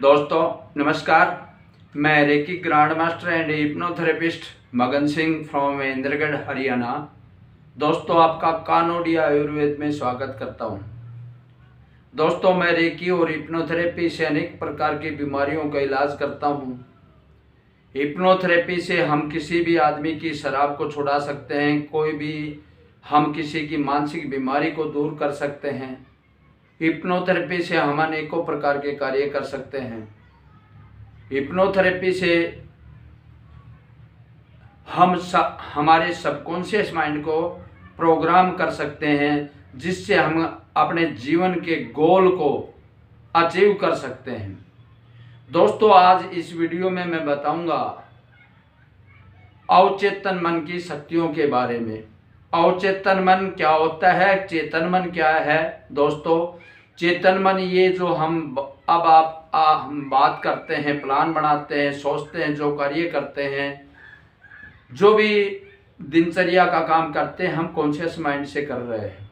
दोस्तों नमस्कार। मैं reiki grand master and hypnotherapist मगन सिंह फ्रॉम इंद्रगढ़ हरियाणा। दोस्तों आपका कानोडिया आयुर्वेद में स्वागत करता हूं। दोस्तों मैं रेकी और हिप्नोथेरेपी से अनेक प्रकार की बीमारियों का इलाज करता हूं। हिप्नोथेरेपी से हम किसी भी आदमी की शराब को छुड़ा सकते हैं, कोई भी हम किसी की मानसिक बीमारी को दूर कर सकते हैं। हिप्नोथेरेपी से हम अनेकों प्रकार के कार्य कर सकते हैं। हिप्नोथेरेपी से हम हमारे सबकॉन्शियस माइंड को प्रोग्राम कर सकते हैं, जिससे हम अपने जीवन के गोल को अचीव कर सकते हैं। दोस्तों आज इस वीडियो में मैं बताऊंगा अवचेतन मन की शक्तियों के बारे में। अवचेतन मन क्या होता है, चेतन मन क्या है। दोस्तों चेतन मन ये जो हम बात करते हैं, प्लान बनाते हैं, सोचते हैं, जो कार्य करते हैं, जो भी दिनचर्या का काम करते हैं, हम कॉन्शियस माइंड से कर रहे हैं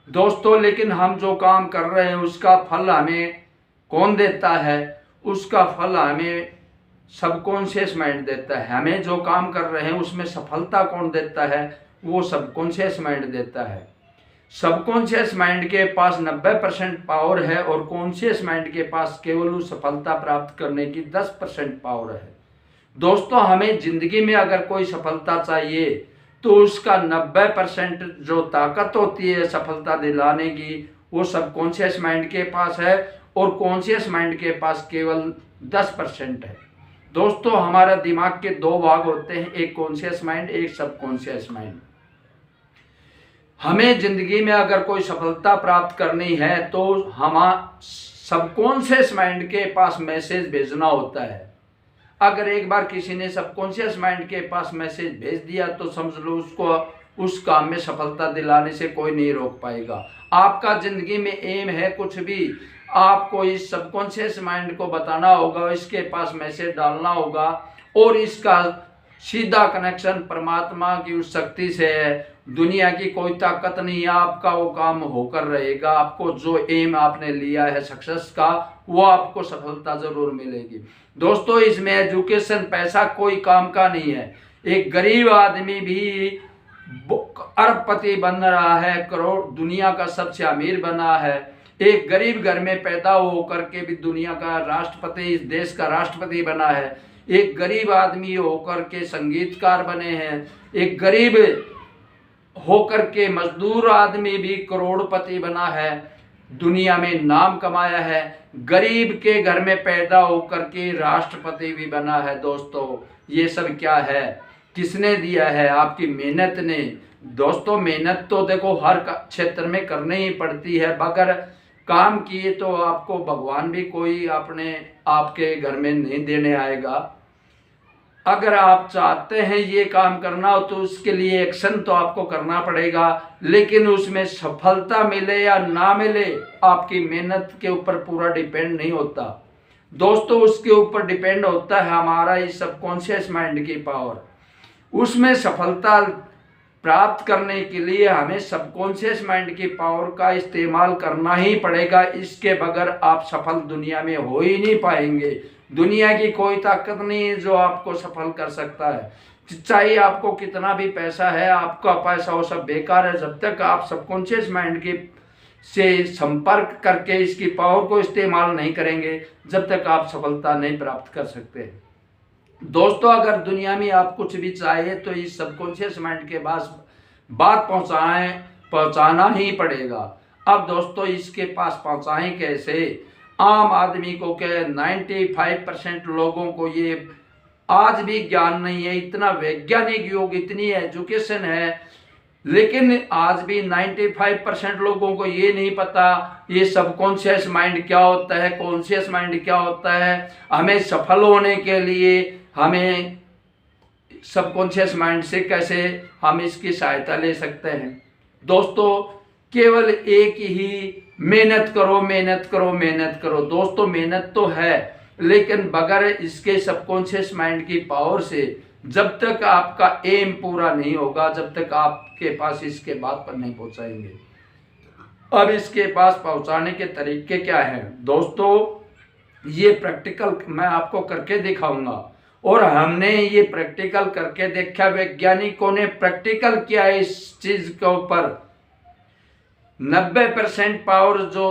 दोस्तों। लेकिन हम जो काम कर रहे हैं उसका फल हमें कौन देता है? उसका फल हमें सबकॉन्शियस माइंड देता है। हमें जो काम कर रहे हैं उसमें सफलता कौन देता है? वो सबकॉन्शियस माइंड देता है। सबकॉन्शियस माइंड के पास 90% पावर है और कॉन्शियस माइंड के पास केवल उस सफलता प्राप्त करने की 10% पावर है। दोस्तों हमें जिंदगी में अगर कोई सफलता चाहिए तो उसका 90% जो ताकत होती है सफलता दिलाने की, वो सबकॉन्शियस माइंड के पास है और कॉन्शियस माइंड के पास केवल 10% है। दोस्तों हमारा दिमाग के दो भाग होते हैं, एक कॉन्शियस माइंड, एक सबकॉन्शियस माइंड। हमें जिंदगी में अगर कोई सफलता प्राप्त करनी है तो हम सबकॉन्शियस माइंड के पास मैसेज भेजना होता है। अगर एक बार किसी ने सबकॉन्शियस माइंड के पास मैसेज भेज दिया तो समझ लो उसको उस काम में सफलता दिलाने से कोई नहीं रोक पाएगा। आपका जिंदगी में एम है कुछ भी, आपको इस सबकॉन्शियस माइंड को बताना होगा, इसके पास मैसेज डालना होगा और इसका सीधा कनेक्शन परमात्मा की उस शक्ति से है। दुनिया की कोई ताकत नहीं है, आपका वो काम होकर रहेगा। आपको जो एम आपने लिया है सक्सेस का, वो आपको सफलता जरूर मिलेगी। दोस्तों इसमें एजुकेशन पैसा कोई काम का नहीं है। एक गरीब आदमी भी अरबपति बन रहा है, करोड़ दुनिया का सबसे अमीर बना है। एक गरीब घर में पैदा होकर के भी दुनिया का राष्ट्रपति, इस देश का राष्ट्रपति बना है। एक गरीब आदमी होकर के संगीतकार बने हैं। एक गरीब होकर के मजदूर आदमी भी करोड़पति बना है, दुनिया में नाम कमाया है। गरीब के घर में पैदा होकर के राष्ट्रपति भी बना है। दोस्तों ये सब क्या है? किसने दिया है? आपकी मेहनत ने। दोस्तों मेहनत तो देखो हर क्षेत्र में करनी ही पड़ती है, बगैर काम किए तो आपको भगवान भी कोई अपने आपके घर में नहीं देने आएगा। अगर आप चाहते हैं ये काम करना हो तो उसके लिए एक्शन तो आपको करना पड़ेगा, लेकिन उसमें सफलता मिले या ना मिले आपकी मेहनत के ऊपर पूरा डिपेंड नहीं होता। दोस्तों उसके ऊपर डिपेंड होता है हमारा इस सबकॉन्शियस माइंड की पावर। उसमें सफलता प्राप्त करने के लिए हमें सबकॉन्शियस माइंड की पावर का इस्तेमाल करना ही पड़ेगा। इसके बगैर आप सफल दुनिया में हो ही नहीं पाएंगे। दुनिया की कोई ताकत नहीं है जो आपको सफल कर सकता है। चाहे आपको कितना भी पैसा है, आपका पैसा वो सब बेकार है जब तक आप सबकॉन्शियस माइंड के से संपर्क करके इसकी पावर को इस्तेमाल नहीं करेंगे, जब तक आप सफलता नहीं प्राप्त कर सकते। दोस्तों अगर दुनिया में आप कुछ भी चाहिए तो इस सबकॉन्शियस माइंड के पास बात पहुंचाना ही पड़ेगा। अब दोस्तों इसके पास पहुंचाएं कैसे? आम आदमी को क्या 95% लोगों को ये आज भी ज्ञान नहीं है। इतना वैज्ञानिक युग, इतनी एजुकेशन है, लेकिन आज भी 95% लोगों को ये नहीं पता ये सबकॉन्शियस माइंड क्या होता है, कॉन्शियस माइंड क्या होता है। हमें सफल होने के लिए हमें सबकॉन्शियस माइंड से कैसे हम इसकी सहायता ले सकते हैं? दोस्तों केवल एक ही, मेहनत करो मेहनत करो मेहनत करो। दोस्तों मेहनत तो है, लेकिन बगैर इसके सबकॉन्शियस माइंड की पावर से जब तक आपका एम पूरा नहीं होगा, जब तक आपके पास इसके बात पर नहीं पहुंचाएंगे। अब इसके पास पहुंचाने के तरीके क्या हैं? दोस्तों ये प्रैक्टिकल मैं आपको करके दिखाऊंगा। और हमने ये प्रैक्टिकल करके देखा, वैज्ञानिकों ने प्रैक्टिकल किया इस चीज के ऊपर। 90% पावर जो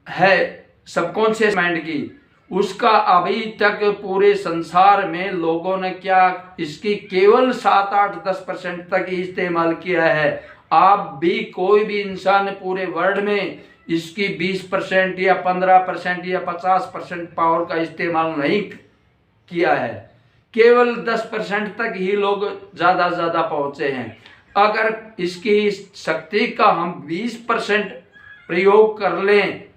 है सबकॉन्शियस माइंड की, उसका अभी तक पूरे संसार में लोगों ने क्या इसकी केवल 7, 8, 10% तक ही इस्तेमाल किया है। आप भी कोई भी इंसान पूरे वर्ल्ड में इसकी 20% या 15% या 50% पावर का इस्तेमाल नहीं किया है। केवल 10% तक ही लोग ज्यादा ज्यादा पहुंचे हैं। अगर इसकी शक्ति का हम 20% प्रयोग कर लें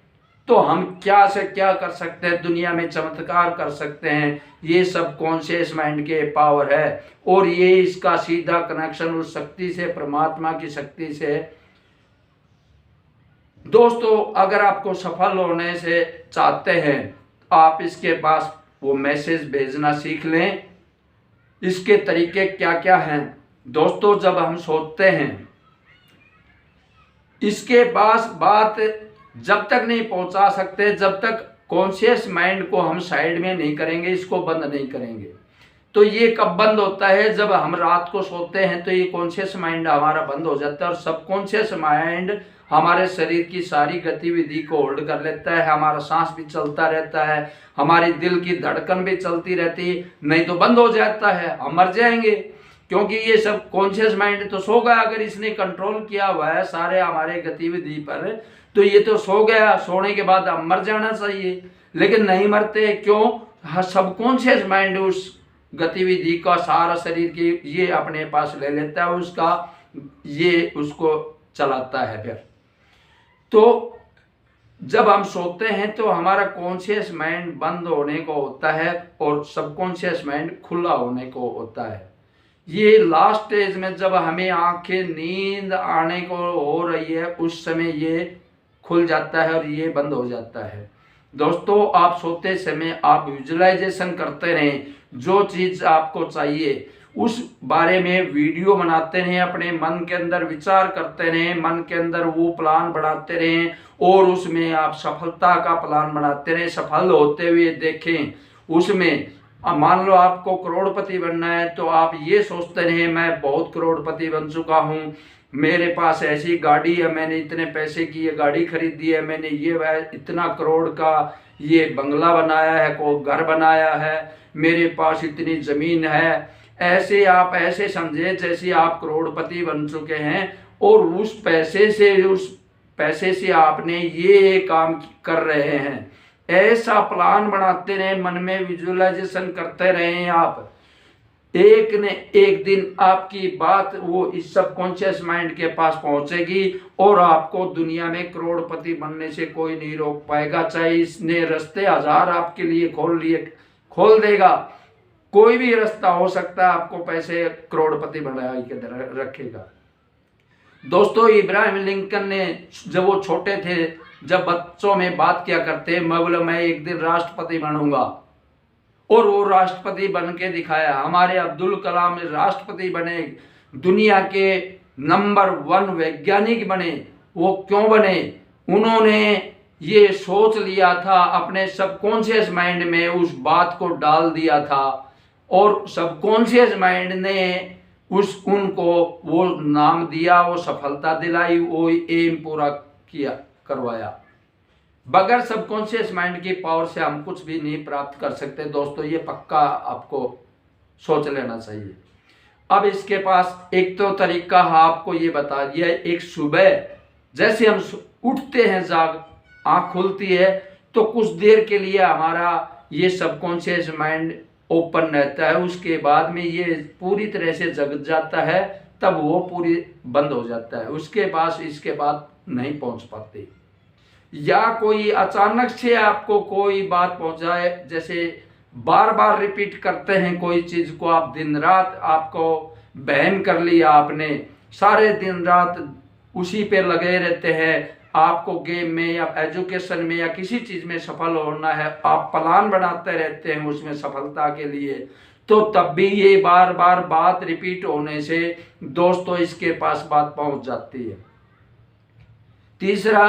तो हम क्या से क्या कर सकते हैं, दुनिया में चमत्कार कर सकते हैं। ये सब कॉन्शियस माइंड के पावर है और ये इसका सीधा कनेक्शन उस शक्ति से, परमात्मा की शक्ति से। दोस्तों, अगर आपको सफल होने से चाहते हैं, आप इसके पास वो मैसेज भेजना सीख लें। इसके तरीके क्या क्या हैं दोस्तों? जब हम सोचते हैं, इसके पास बात जब तक नहीं पहुंचा सकते, जब तक कॉन्शियस माइंड को हम साइड में नहीं करेंगे, इसको बंद नहीं करेंगे। तो ये कब बंद होता है? जब हम रात को सोते हैं तो ये कॉन्शियस माइंड हमारा बंद हो जाता है और सबकॉन्शियस माइंड हमारे शरीर की सारी गतिविधि को होल्ड कर लेता है। हमारा सांस भी चलता रहता है, हमारी दिल की धड़कन भी चलती रहती है, नहीं तो बंद हो जाता है, हम मर जाएंगे। क्योंकि ये सब कॉन्शियस माइंड तो सो गया। अगर इसने कंट्रोल किया हुआ है सारे हमारे गतिविधि पर, तो ये तो सो गया। सोने के बाद हम मर जाना चाहिए, लेकिन नहीं मरते। क्यों? सबकॉन्शियस माइंड उस गतिविधि का सारा शरीर की ये अपने पास ले लेता है, उसका ये उसको चलाता है। फिर तो जब हम सोते हैं तो हमारा कॉन्शियस माइंड बंद होने को होता है और सबकॉन्शियस माइंड खुला होने को होता है। ये लास्ट स्टेज में जब हमें आंखें नींद आने को हो रही है, उस समय ये खुल जाता है और ये बंद हो जाता है। दोस्तों, आप सोते समय आप विजुअलाइजेशन करते रहें। जो चीज आपको चाहिए उस बारे में वीडियो बनाते रहें, अपने मन के अंदर विचार करते रहें, मन के अंदर वो प्लान बनाते रहें और उसमें आप सफलता का प्लान बनाते रहें, सफल होते हुए देखें। उसमें मान लो आपको करोड़पति बनना है तो आप ये सोचते रहें, मैं बहुत करोड़पति बन चुका हूँ, मेरे पास ऐसी गाड़ी है, मैंने इतने पैसे की ये गाड़ी खरीदी है, मैंने ये इतना करोड़ का ये बंगला बनाया है, को घर बनाया है, मेरे पास इतनी जमीन है। ऐसे आप ऐसे समझे जैसे आप करोड़पति बन चुके हैं और उस पैसे से आपने ये काम कर रहे हैं। ऐसा प्लान बनाते रहे, मन में विजुअलाइजेशन करते रहे आप। एक ने एक दिन आपकी बात वो इस सबकॉन्शियस माइंड के पास पहुंचेगी और आपको दुनिया में करोड़पति बनने से कोई नहीं रोक पाएगा। चाहे इसने रास्ते 1000 आपके लिए खोल देगा, कोई भी रास्ता हो सकता है आपको पैसे करोड़पति बनाए के रखेगा। दोस्तों, इब्राहिम लिंकन ने जब वो छोटे थे, जब बच्चों में बात किया करते, मैं एक दिन राष्ट्रपति बनूंगा, और वो राष्ट्रपति बन के दिखाया। हमारे अब्दुल कलाम राष्ट्रपति बने, दुनिया के नंबर 1 वैज्ञानिक बने। वो क्यों बने? उन्होंने ये सोच लिया था, अपने सबकॉन्शियस माइंड में उस बात को डाल दिया था और सबकॉन्शियस माइंड ने उनको वो नाम दिया, वो सफलता दिलाई, वो एम पूरा करवाया। बगैर सबकॉन्शियस माइंड की पावर से हम कुछ भी नहीं प्राप्त कर सकते। दोस्तों, ये पक्का आपको सोच लेना चाहिए। अब इसके पास एक तो तरीका आपको ये बता दिया। एक सुबह जैसे हम उठते हैं, आँख खुलती है तो कुछ देर के लिए हमारा ये सबकॉन्शियस माइंड ओपन रहता है, उसके बाद में ये पूरी तरह से जग जाता है, तब वो पूरी बंद हो जाता है। उसके पास इसके बाद नहीं पहुंच पाते। या कोई अचानक से आपको कोई बात पहुंचाए, जैसे बार बार रिपीट करते हैं कोई चीज को, आप दिन रात आपको बहम कर लिया, आपने सारे दिन रात उसी पे लगे रहते हैं। आपको गेम में या एजुकेशन में या किसी चीज में सफल होना है, आप प्लान बनाते रहते हैं उसमें सफलता के लिए, तो तब भी ये बार बार बात रिपीट होने से दोस्तों इसके पास बात पहुंच जाती है। तीसरा,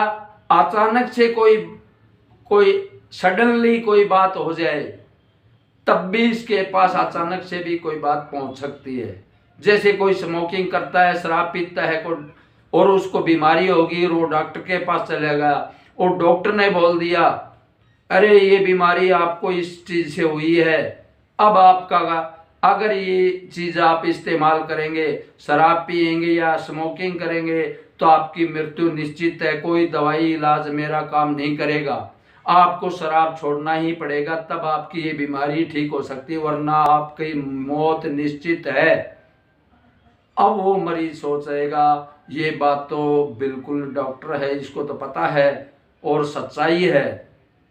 अचानक से कोई सडनली कोई बात हो जाए तब भी इसके पास अचानक से भी कोई बात पहुंच सकती है। जैसे कोई स्मोकिंग करता है, शराब पीता है और उसको बीमारी होगी और वो डॉक्टर के पास चले गया और डॉक्टर ने बोल दिया अरे ये बीमारी आपको इस चीज से हुई है, अब आपका अगर ये चीज आप इस्तेमाल करेंगे, शराब पिएंगे या स्मोकिंग करेंगे तो आपकी मृत्यु निश्चित है, कोई दवाई इलाज मेरा काम नहीं करेगा, आपको शराब छोड़ना ही पड़ेगा, तब आपकी ये बीमारी ठीक हो सकती है, वरना आपकी मौत निश्चित है। अब वो मरीज सोचेगा ये बात तो बिल्कुल डॉक्टर है, इसको तो पता है और सच्चाई है,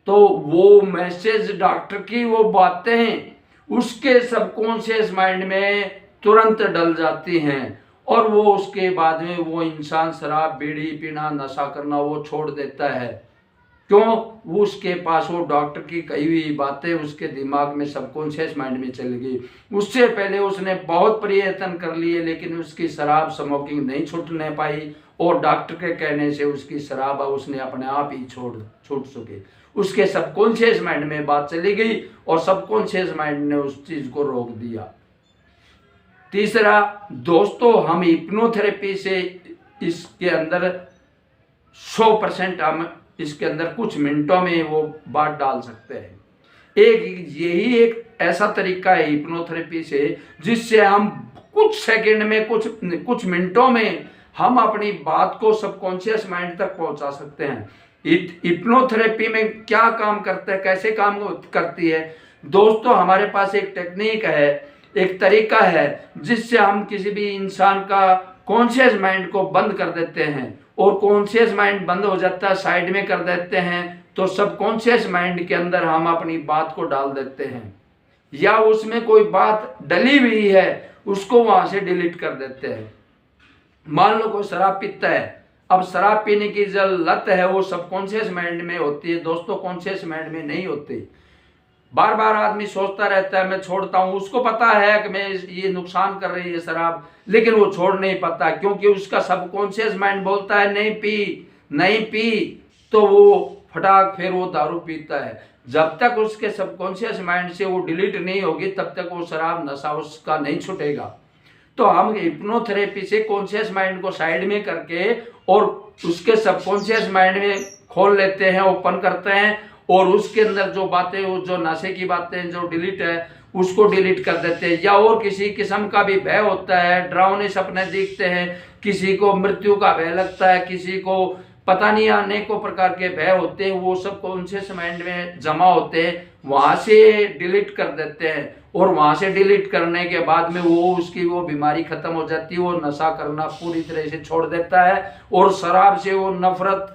तो वो मैसेज डॉक्टर की वो बातें उसके सबकॉन्शियस माइंड में तुरंत डल जाती हैं और वो उसके बाद में वो इंसान शराब बीड़ी पीना नशा करना वो छोड़ देता है। क्यों? वो उसके पास वो डॉक्टर की कही हुई बातें उसके दिमाग में सबकॉन्शियस माइंड में चली गई। उससे पहले उसने बहुत प्रयत्न कर लिए लेकिन उसकी शराब स्मोकिंग नहीं छूटने पाई और डॉक्टर के कहने से उसकी शराब उसने अपने आप ही छूट चुकी। उसके सबकॉन्शियस माइंड में बात चली गई और सबकॉन्शियस माइंड ने उस चीज को रोक दिया। तीसरा दोस्तों, हम हिप्नोथेरेपी से इसके अंदर 100% हम इसके अंदर कुछ मिनटों में वो बात डाल सकते हैं। यही एक ऐसा तरीका है हिप्नोथेरेपी से जिससे हम कुछ सेकंड में कुछ मिनटों में हम अपनी बात को सबकॉन्शियस माइंड तक पहुंचा सकते हैं। हिप्नोथेरेपी में क्या काम करता है, कैसे काम करती है दोस्तों? हमारे पास एक टेक्निक है, एक तरीका है जिससे हम किसी भी इंसान का कॉन्शियस माइंड को बंद कर देते हैं और कॉन्शियस माइंड बंद हो जाता है, साइड में कर देते हैं, तो सबकॉन्शियस माइंड के अंदर हम अपनी बात को डाल देते हैं या उसमें कोई बात डली हुई है उसको वहां से डिलीट कर देते हैं। मान लो कोई शराब पीता है, अब शराब पीने की जो लत है वो सबकॉन्शियस माइंड में होती है दोस्तों, कॉन्शियस माइंड में नहीं होती। बार बार आदमी सोचता रहता है मैं छोड़ता हूं, उसको पता है कि मैं ये नुकसान कर रही है शराब, लेकिन वो छोड़ नहीं पाता क्योंकि उसका सबकॉन्शियस माइंड बोलता है नहीं पी नहीं पी, तो वो फटाक फिर वो दारू पीता है। जब तक उसके सबकॉन्शियस माइंड से वो डिलीट नहीं होगी तब तक वो शराब नशा उसका नहीं छूटेगा। तो हम हिप्नोथेरेपी से कॉन्शियस माइंड को साइड में करके और उसके सबकॉन्शियस माइंड में खोल लेते हैं, ओपन करते हैं और उसके अंदर जो बातें, जो नशे की बातें जो डिलीट है उसको डिलीट कर देते हैं। या और किसी किस्म का भी भय होता है, डरावने सपने दिखते हैं, किसी को मृत्यु का भय लगता है, किसी को पता नहीं अनेकों प्रकार के भय होते हैं, वो सब कॉन्शियस माइंड में जमा होते हैं, वहां से डिलीट कर देते हैं और वहां से डिलीट करने के बाद में वो उसकी वो बीमारी खत्म हो जाती है, वो नशा करना पूरी तरह से छोड़ देता है और शराब से वो नफरत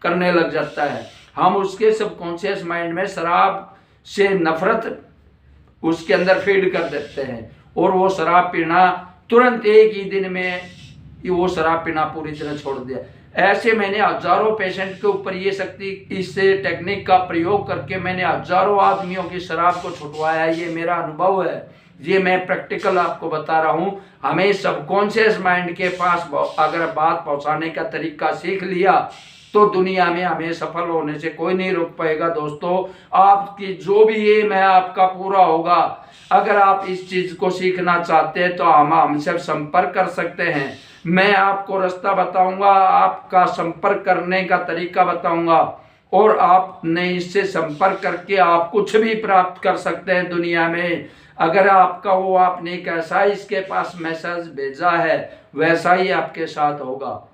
करने लग जाता है। हम उसके सबकॉन्शियस माइंड में शराब से नफरत उसके अंदर फीड कर देते हैं और वो शराब पीना तुरंत एक ही दिन में वो शराब पीना पूरी तरह छोड़ दिया। ऐसे मैंने हजारों पेशेंट के ऊपर ये शक्ति, इस टेक्निक का प्रयोग करके मैंने हजारों आदमियों की शराब को छुटवाया है। ये मेरा अनुभव है, ये मैं प्रैक्टिकल आपको बता रहा हूँ। हमें सबकॉन्शियस माइंड के पास अगर बात पहुँचाने का तरीका सीख लिया तो दुनिया में हमें सफल होने से कोई नहीं रोक पाएगा। दोस्तों, आपकी जो भी एम है आपका पूरा होगा। अगर आप इस चीज को सीखना चाहते हैं तो हम हमसे संपर्क कर सकते हैं। मैं आपको रास्ता बताऊंगा, आपका संपर्क करने का तरीका बताऊंगा और आपने इससे संपर्क करके आप कुछ भी प्राप्त कर सकते हैं दुनिया में। अगर आपका वो आपने कैसा इसके पास मैसेज भेजा है वैसा ही आपके साथ होगा।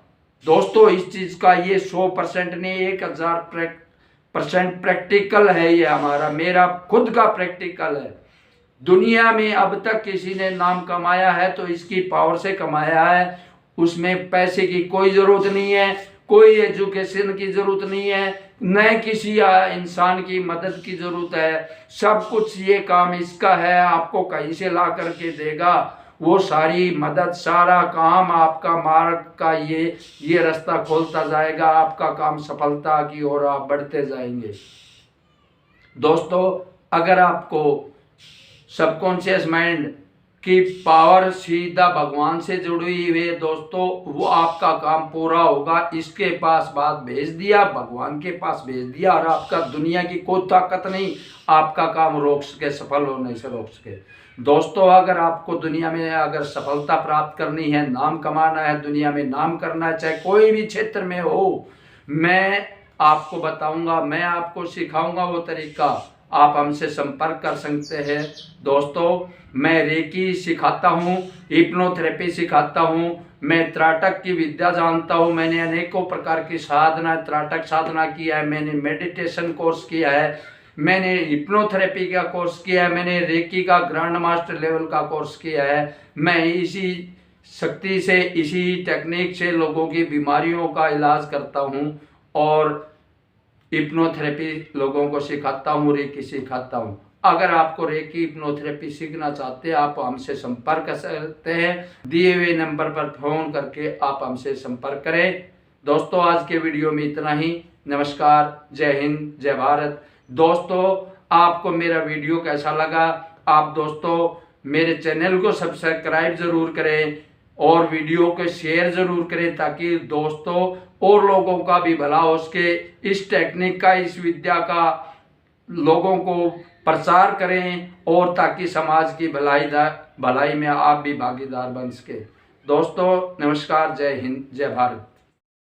दोस्तों, इस चीज का ये 100% नहीं 1000% प्रैक्टिकल है। ये मेरा खुद का प्रैक्टिकल है। दुनिया में अब तक किसी ने नाम कमाया है तो इसकी पावर से कमाया है। उसमें पैसे की कोई जरूरत नहीं है, कोई एजुकेशन की जरूरत नहीं है, न किसी इंसान की मदद की जरूरत है। सब कुछ ये काम इसका है, आपको कहीं से ला करके देगा। वो सारी मदद, सारा काम आपका मार्ग का ये रास्ता खोलता जाएगा। आपका काम सफलता की ओर आप बढ़ते जाएंगे। दोस्तों, अगर आपको सबकॉन्शियस माइंड की पावर सीधा भगवान से जुड़ी हुई है दोस्तों, वो आपका काम पूरा होगा। इसके पास बात भेज दिया, भगवान के पास भेज दिया, और आपका दुनिया की कोई ताकत नहीं आपका काम रोक सके, सफल होने से रोक सके। दोस्तों अगर आपको दुनिया में अगर सफलता प्राप्त करनी है, नाम कमाना है, दुनिया में नाम करना है, चाहे कोई भी क्षेत्र में हो, मैं आपको बताऊंगा, मैं आपको सिखाऊंगा वो तरीका, आप हमसे संपर्क कर सकते हैं। दोस्तों मैं रेकी सिखाता हूँ, हिप्नोथेरेपी सिखाता हूँ, मैं त्राटक की विद्या जानता हूँ, मैंने अनेकों प्रकार की साधना, त्राटक साधना किया है, मैंने मेडिटेशन कोर्स किया है, मैंने हिप्नोथेरेपी का कोर्स किया है, मैंने रेकी का ग्रैंड मास्टर लेवल का कोर्स किया है। मैं इसी शक्ति से, इसी टेक्निक से लोगों की बीमारियों का इलाज करता हूँ और हिप्नोथेरेपी लोगों को सिखाता हूँ, रेकी सिखाता हूँ। अगर आपको रेकी हिप्नोथेरेपी सीखना चाहते हैं, आप हमसे संपर्क कर सकते हैं, दिए हुए नंबर पर फोन करके आप हमसे संपर्क करें। दोस्तों आज के वीडियो में इतना ही। नमस्कार, जय हिंद, जय भारत। दोस्तों आपको मेरा वीडियो कैसा लगा, आप दोस्तों मेरे चैनल को सब्सक्राइब जरूर करें और वीडियो को शेयर जरूर करें, ताकि दोस्तों और लोगों का भी भला हो सके। इस टेक्निक का, इस विद्या का लोगों को प्रचार करें, और ताकि समाज की भलाई में आप भी भागीदार बन सके। दोस्तों नमस्कार, जय हिंद, जय भारत।